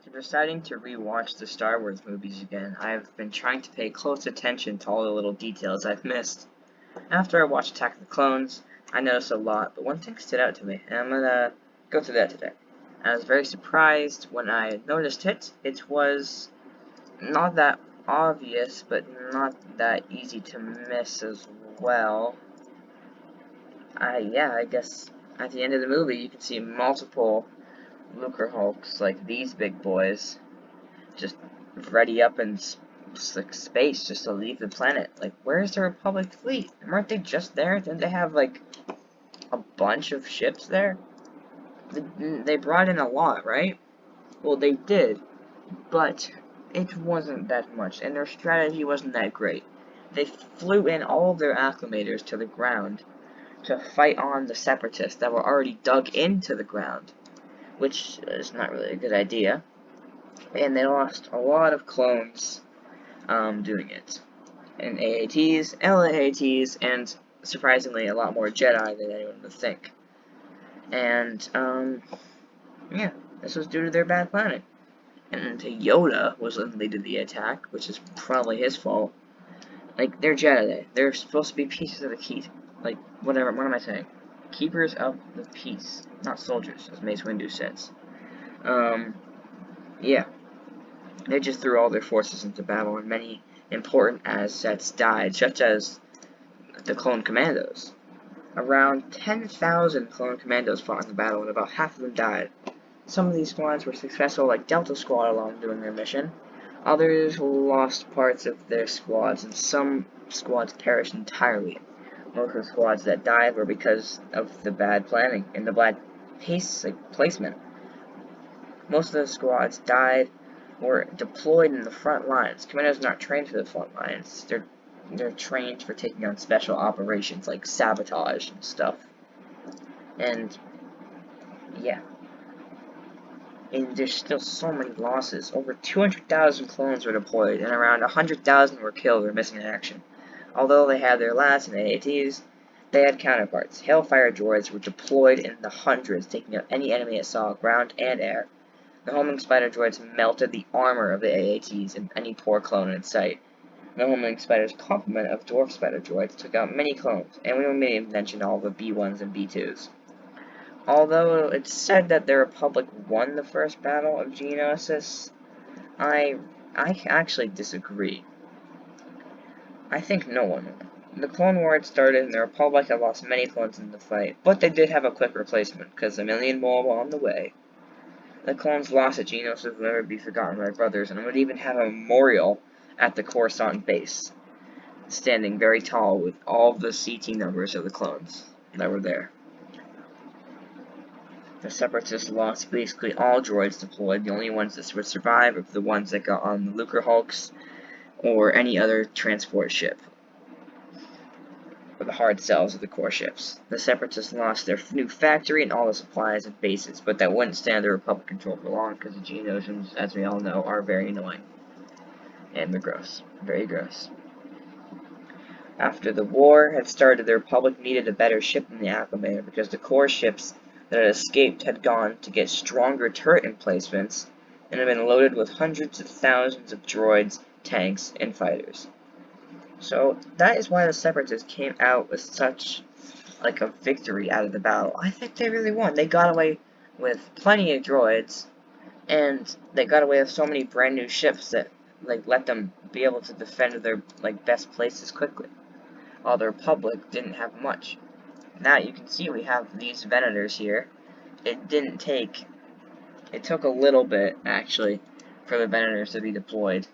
After deciding to rewatch the Star Wars movies again, I've been trying to pay close attention to all the little details I've missed. After I watched Attack of the Clones, I noticed a lot, but one thing stood out to me, and I'm gonna go through that today. I was very surprised when I noticed it. It was not that obvious, but not that easy to miss as well. I guess at the end of the movie, you can see multiple Lucre Hulks, like these big boys, just ready up in space just to leave the planet. Like, where's the Republic fleet? Weren't they just there? Didn't they have, like, a bunch of ships there? They brought in a lot, right? Well, they did, but it wasn't that much, and their strategy wasn't that great. They flew in all of their acclimators to the ground to fight on the separatists that were already dug into the ground, which is not really a good idea. And they lost a lot of clones doing it. And AATs, LAATs, and surprisingly a lot more Jedi than anyone would think. And, yeah, this was due to their bad planning. And Yoda was the lead of the attack, which is probably his fault. Like, they're Jedi. They're supposed to be pieces of the key. Like, whatever, what am I saying? Keepers of the peace, not soldiers, as Mace Windu says. Yeah. They just threw all their forces into battle, and many important assets died, such as the clone commandos. Around 10,000 clone commandos fought in the battle, and about half of them died. Some of these squads were successful, like Delta Squad alone doing their mission. Others lost parts of their squads, and some squads perished entirely. Most of the squads that died were because of the bad planning and the bad placement. Most of the squads died were deployed in the front lines. Commandos are not trained for the front lines. They're trained for taking on special operations like sabotage and stuff. And yeah. And there's still so many losses. Over 200,000 clones were deployed, and around 100,000 were killed or missing in action. Although they had their LATs and AATs, they had counterparts. Hailfire droids were deployed in the hundreds, taking out any enemy it saw, ground and air. The homing spider droids melted the armor of the AATs and any poor clone in sight. The homing spider's complement of dwarf spider droids took out many clones, and we may have mentioned all the B1s and B2s. Although it's said that the Republic won the first battle of geonosis, I actually disagree. I think no one won. The Clone War had started, and the Republic had lost many clones in the fight, but they did have a quick replacement, because a million more were on the way. The clones lost at Geonosis will never be forgotten by brothers, and would even have a memorial at the Coruscant base, standing very tall with all the CT numbers of the clones that were there. The Separatists lost basically all droids deployed. The only ones that would survive are the ones that got on the Lucre Hulks or any other transport ship, or the hard cells of the core ships. The Separatists lost their new factory and all the supplies and bases, but that wouldn't stand under Republic control for long because the Geonosians, as we all know, are very annoying. And they're gross. Very gross. After the war had started, the Republic needed a better ship than the Acclimator because the core ships that had escaped had gone to get stronger turret emplacements and had been loaded with hundreds of thousands of droids, tanks, and fighters. So that is why the Separatists came out with such like a victory out of the battle. I think they really won. They got away with plenty of droids, and they got away with so many brand new ships that like let them be able to defend their like best places quickly, while the Republic didn't have much. Now you can see we have these Venators here. It took a little bit, actually, for the Venators to be deployed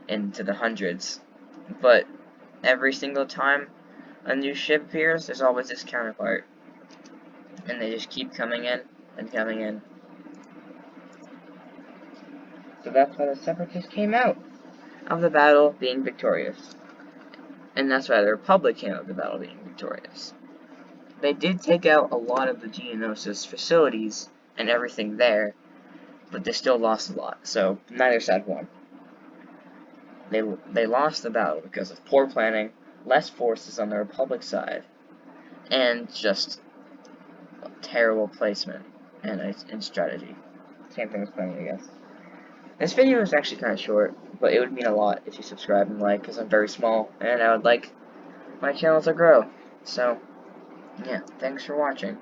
into the hundreds. But every single time a new ship appears, there's always this counterpart. And they just keep coming in and coming in. So that's why the Separatists came out of the battle being victorious. And that's why the Republic came out of the battle being victorious. They did take out a lot of the Geonosis facilities and everything there, but they still lost a lot, so neither side won. They lost the battle because of poor planning, less forces on the Republic side, and just terrible placement and strategy. Same thing as planning, I guess. This video is actually kind of short, but it would mean a lot if you subscribe and like, because I'm very small, and I would like my channel to grow. So, yeah, thanks for watching.